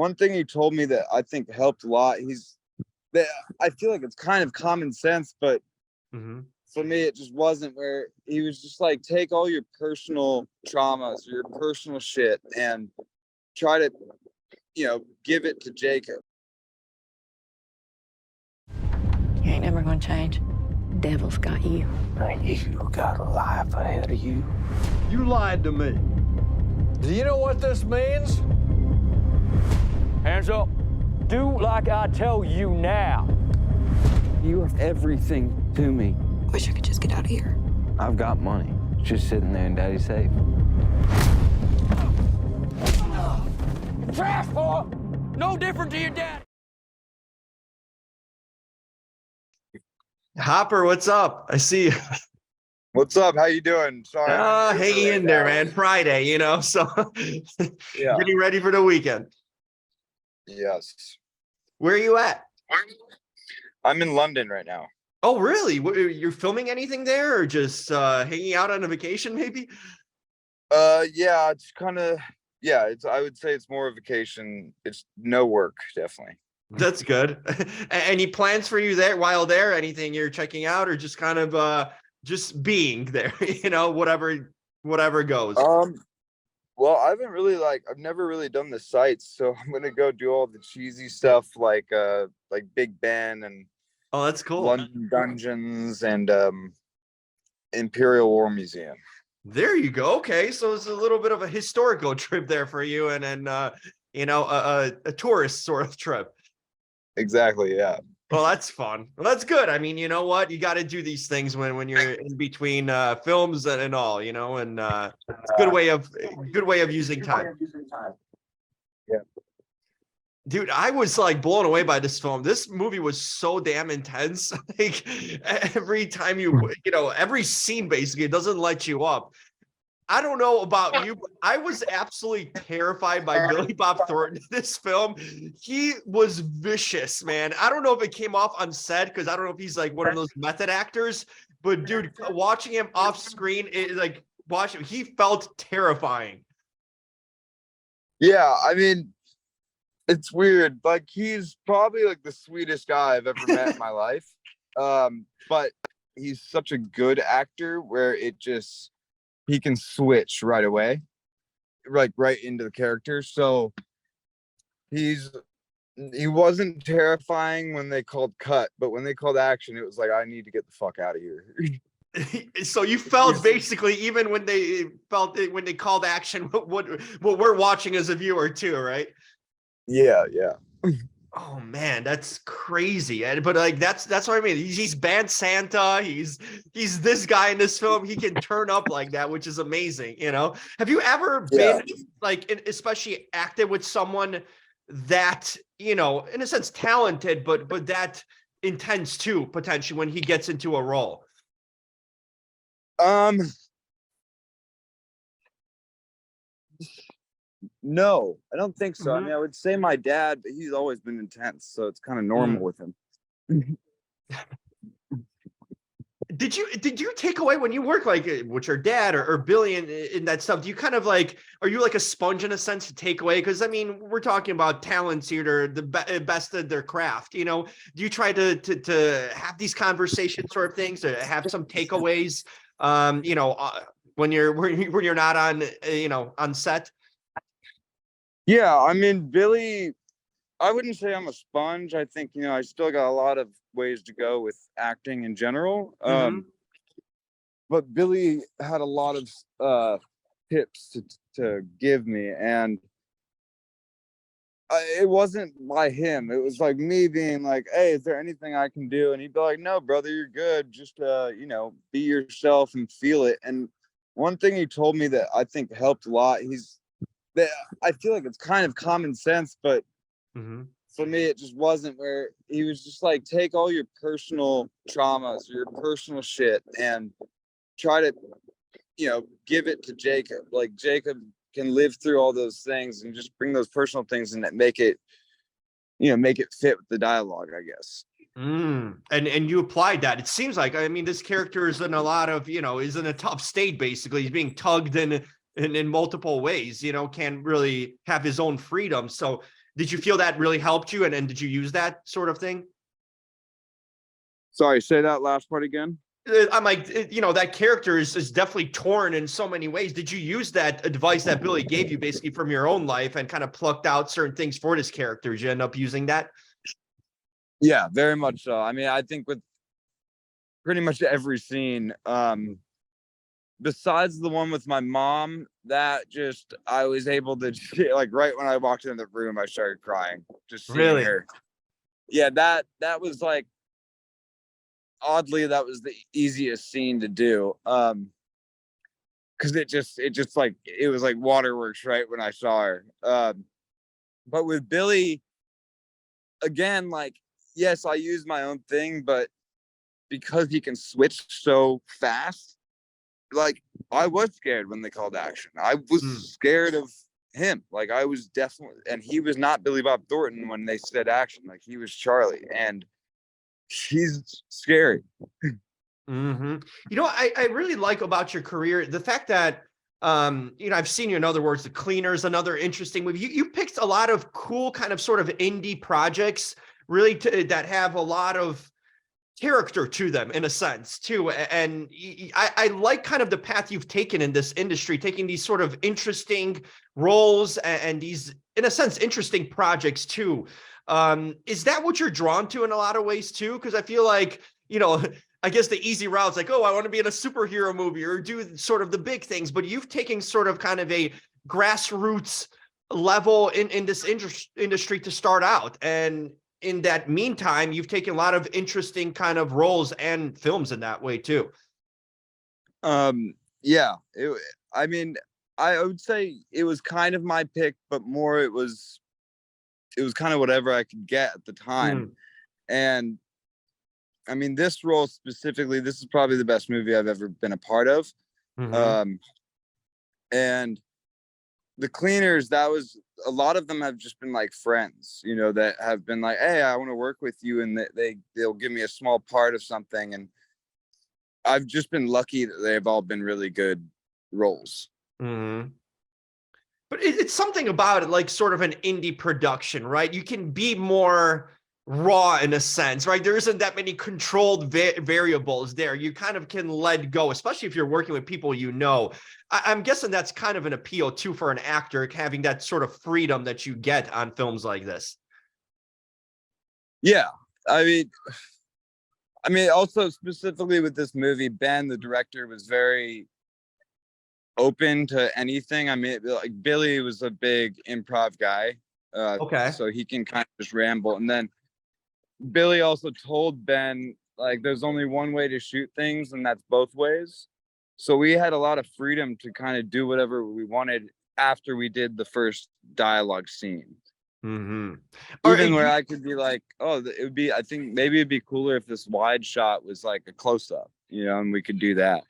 one thing he told me that I think helped a lot. That I feel like it's kind of common sense, but for me, it just wasn't. Where he was just like, take all your personal traumas, your personal shit, and try to, give it to Jacob. You ain't never gonna change. Devil's got you. And you got a life ahead of you. You lied to me. Do you know what this means? Hands up. Do like I tell you now. You are everything to me. Wish I could just get out of here. I've got money. It's just sitting there in Daddy's safe. Trash, boy! No different to your dad. Hopper, what's up? I see you. What's up? How you doing? Sorry. Hanging in there, man. Friday, so Yeah. Getting ready for the weekend. Yes. Where are you at? I'm in London right now. Oh, really? You're filming anything there, or just hanging out on a vacation, maybe? Yeah, it's kind of, I would say it's more a vacation. It's no work, definitely. That's good. Any plans for you there while there? Anything you're checking out, or just kind of just being there, whatever goes? Well, I've never really done the sites, so I'm gonna go do all the cheesy stuff like Big Ben and Oh, that's cool. London Dungeons and Imperial War Museum. There you go. Okay, so it's a little bit of a historical trip there for you, and then a tourist sort of trip. Exactly. Yeah. Well, that's fun. Well, that's good. I mean, you know what? You got to do these things when you're in between films and all, and it's a good way of using time. Yeah. Dude, I was like blown away by this film. This movie was so damn intense. Like every time every scene basically, it doesn't let you up. I don't know about you, but I was absolutely terrified by Billy Bob Thornton in this film. He was vicious, man. I don't know if it came off on set, because I don't know if he's like one of those method actors, but dude, watching him off screen, he felt terrifying. Yeah, I mean, it's weird. Like, he's probably like the sweetest guy I've ever met in my life. But he's such a good actor where he can switch right away, like right into the character. So he wasn't terrifying when they called cut, but when they called action, it was like, I need to get the fuck out of here. So you felt basically, even when they called action, what we're watching as a viewer too, right? Yeah. Oh man, that's crazy. But like that's what I mean. He's Band Santa. He's this guy in this film. He can turn up like that, which is amazing. Have you ever been especially acted with someone that in a sense talented, but that intense too, potentially, when he gets into a role? No, I don't think so. I mean, I would say my dad, but he's always been intense, so it's kind of normal with him. Did you take away when you work like with your dad or Billy in that stuff? Do you kind of like, are you like a sponge in a sense to take away? Because I mean, we're talking about talents here, they're the best at their craft. Do you try to have these conversations sort of things, to have some takeaways? When you're not on on set. Yeah, I mean, Billy, I wouldn't say I'm a sponge. I think, I still got a lot of ways to go with acting in general. But Billy had a lot of tips to give me, and it wasn't by him. It was like me being like, hey, is there anything I can do? And he'd be like, no, brother, you're good. Just, be yourself and feel it. And one thing he told me that I think helped a lot, I feel like it's kind of common sense, but for me, it just wasn't, where he was just like, take all your personal traumas, your personal shit, and try to, give it to Jacob. Like, Jacob can live through all those things and just bring those personal things and make it fit with the dialogue, I guess. And you applied that. It seems like, I mean, this character is in a lot of, is in a tough state, basically. He's being tugged in multiple ways, can't really have his own freedom. So Did you feel that really helped you? And did you use that sort of thing? Sorry, say that last part again. I'm like, that character is definitely torn in so many ways. Did you use that advice that Billy gave you basically from your own life and kind of plucked out certain things for this character? Did you end up using that? Yeah, very much so. I mean, I think with pretty much every scene, besides the one with my mom, that just I was able to like right when I walked in the room, I started crying just seeing Really? her. Yeah, that was like oddly that was the easiest scene to do. Because it just like it was like waterworks right when I saw her. But with Billy, again, like yes, I use my own thing, but because he can switch so fast, like I was scared when they called action. I was scared of him. Like I was definitely, and he was not Billy Bob Thornton when they said action. Like he was Charlie, and he's scary. Mm-hmm. I really like about your career the fact that I've seen you in other words, The Cleaners, another interesting movie. You picked a lot of cool kind of sort of indie projects, really that have a lot of character to them in a sense too. And I like kind of the path you've taken in this industry, taking these sort of interesting roles and these, in a sense, interesting projects too. Is that what you're drawn to in a lot of ways too? Because I feel like, I guess the easy route is like, oh, I want to be in a superhero movie or do sort of the big things, but you've taken sort of kind of a grassroots level in this industry to start out. And in that meantime, you've taken a lot of interesting kind of roles and films in that way too. Yeah, I mean, I would say it was kind of my pick, but more it was kind of whatever I could get at the time. And I mean, this role specifically, this is probably the best movie I've ever been a part of. And The Cleaners, that was a lot of them have just been like friends, that have been like, hey, I want to work with you, and they'll give me a small part of something, and I've just been lucky that they've all been really good roles. But it's something about it, like sort of an indie production, right? You can be more raw in a sense, right? There isn't that many controlled variables there. You kind of can let go, especially if you're working with people I'm guessing that's kind of an appeal too for an actor, having that sort of freedom that you get on films like this. Yeah, I mean, also specifically with this movie, Ben, the director, was very open to anything. I mean, like Billy was a big improv guy, Okay. so he can kind of just ramble. And then Billy also told Ben, like, there's only one way to shoot things, and that's both ways. So we had a lot of freedom to kind of do whatever we wanted after we did the first dialogue scene. Even where I could be like, oh, it would be, I think maybe it'd be cooler if this wide shot was like a close up, and we could do that.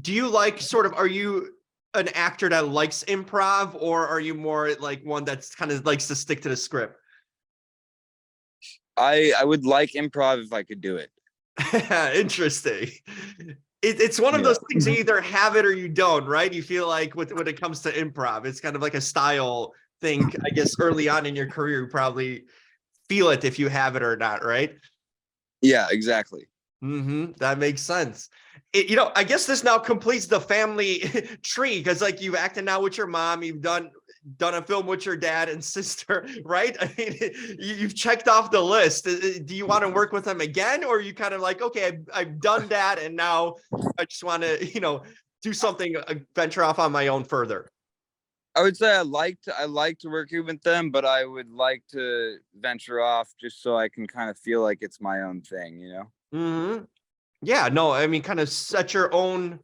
Do you like are you an actor that likes improv, or are you more like one that's kind of likes to stick to the script? I would like improv if I could do it. Interesting. It's one of those things, you either have it or you don't, right? You feel like when it comes to improv, it's kind of like a style thing. I guess early on in your career, you probably feel it if you have it or not, right? Yeah, exactly. That makes sense. I guess this now completes the family tree, because like you've acted now with your mom, you've done a film with your dad and sister, right? I mean, you've checked off the list. Do you want to work with them again, or are you kind of like, okay, I've done that, and now I just want to, do something, venture off on my own further? I would say I like to work with them, but I would like to venture off just so I can kind of feel like it's my own thing, Yeah, no, I mean, kind of set your own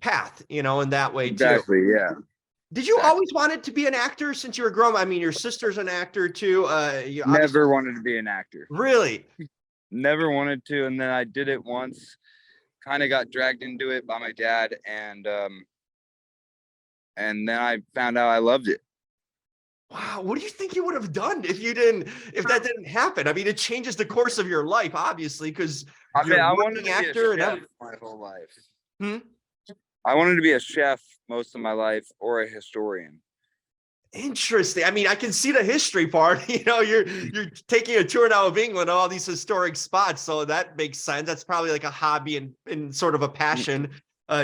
path, in that way too. Exactly, yeah. Did you always want it to be an actor since you were growing? I mean, your sister's an actor too. You never wanted to be an actor. Really? Never wanted to, and then I did it once. Kind of got dragged into it by my dad, and then I found out I loved it. Wow, what do you think you would have done if that didn't happen? I mean, it changes the course of your life, obviously, because you're a working actor and my whole life. Hmm? I wanted to be a chef most of my life, or a historian. Interesting. I mean, I can see the history part. You're taking a tour now of England, all these historic spots, so that makes sense. That's probably like a hobby and sort of a passion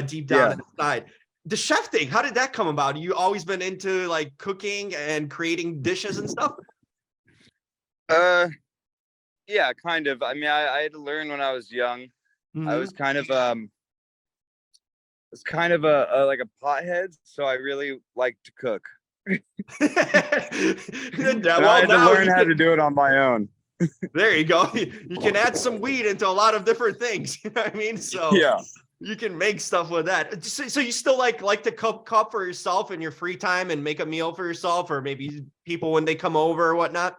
deep down inside. The chef thing, how did that come about? You always been into like cooking and creating dishes and stuff? Yeah, kind of. I mean, I had to learn when I was young. I was kind of a like a pothead, so I really like to cook. And I had to learn how to do it on my own. There you go. You can add some weed into a lot of different things. You know what I mean? So Yeah. you can make stuff with that. So you still like to cook for yourself in your free time and make a meal for yourself, or maybe people when they come over or whatnot?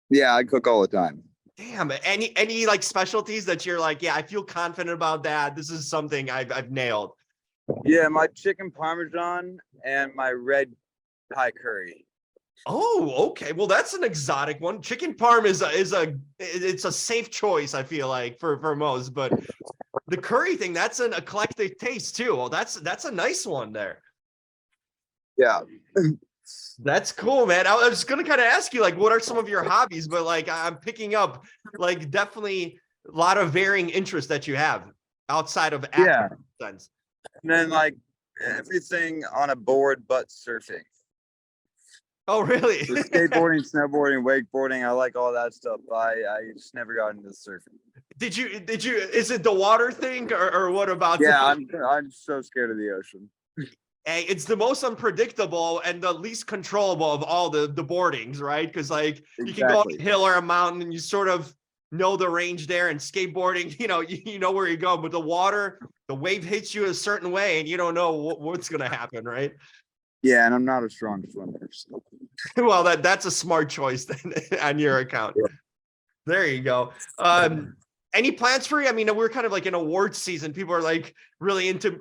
Yeah, I cook all the time. Damn. Any like specialties that you're like, yeah, I feel confident about that. This is something I've nailed. Yeah, my chicken parmesan and my red Thai curry. Oh, okay. Well, that's an exotic one. Chicken parm it's a safe choice, I feel like, for most, but the curry thing, that's an eclectic taste too. Well, that's a nice one there. Yeah. That's cool, man. I was gonna kind of ask you, like, what are some of your hobbies, but like I'm picking up like definitely a lot of varying interests that you have outside of acting sense. And then like everything on a board but surfing. Oh, really? So skateboarding, snowboarding, wakeboarding, I like all that stuff. I just never got into surfing. Did you is it the water thing or what about I'm so scared of the ocean. Hey, it's the most unpredictable and the least controllable of all the boardings, right? Because like you can go up a hill or a mountain and you sort of know the range there, and skateboarding, you know where you go, but the water, the wave hits you a certain way and you don't know what's going to happen, right? Yeah, and I'm not a strong swimmer. So. Well, that's a smart choice then on your account. Yeah. There you go. Any plans for you? I mean, we're kind of like in awards season. People are like really into,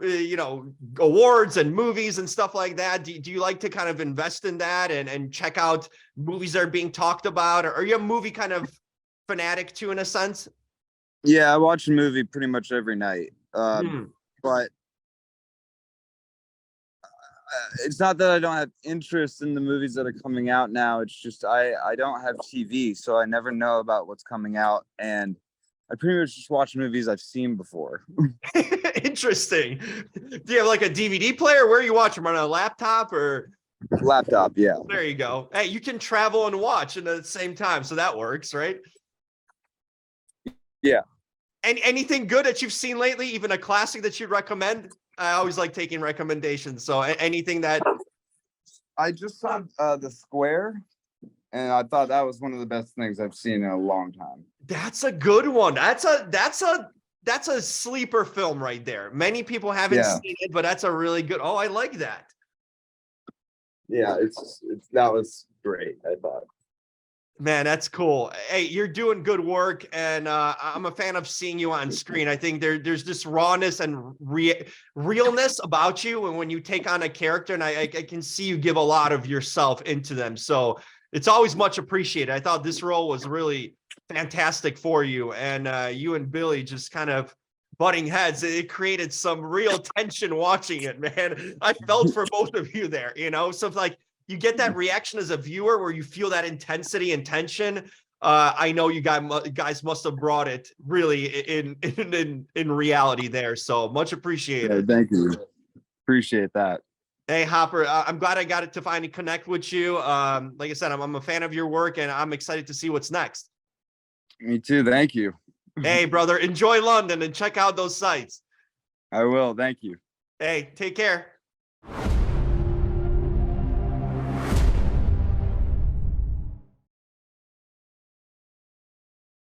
awards and movies and stuff like that. Do you like to kind of invest in that and check out movies that are being talked about? Or are you a movie kind of fanatic too, in a sense? Yeah, I watch a movie pretty much every night. But it's not that I don't have interest in the movies that are coming out now. It's just I don't have TV, so I never know about what's coming out. And I pretty much just watch movies I've seen before. Interesting. Do you have like a DVD player? Where are you watching? On a laptop or? Laptop, yeah. There you go. Hey, you can travel and watch at the same time, so that works, right? Yeah. And anything good that you've seen lately, even a classic that you'd recommend? I always like taking recommendations. So anything that I just saw The Square, and I thought that was one of the best things I've seen in a long time. That's a good one. That's a sleeper film right there. Many people haven't seen it, but that's a really good. Oh, I like that. Yeah, it's that was great, I thought. Man, that's cool. Hey, you're doing good work, and I'm a fan of seeing you on screen. I think there's this rawness and realness about you, and when you take on a character, and I can see you give a lot of yourself into them. So it's always much appreciated. I thought this role was really fantastic for you, and you and Billy just kind of butting heads. It created some real tension watching it, man. I felt for both of you there, so it's like, you get that reaction as a viewer where you feel that intensity and tension. I know you guys must have brought it really in reality there. So much appreciated. Yeah, thank you. Appreciate that. Hey, Hopper, I'm glad I got it to finally connect with you. Like I said, I'm a fan of your work, and I'm excited to see what's next. Me too. Thank you. Hey, brother, enjoy London and check out those sites. I will. Thank you. Hey, take care.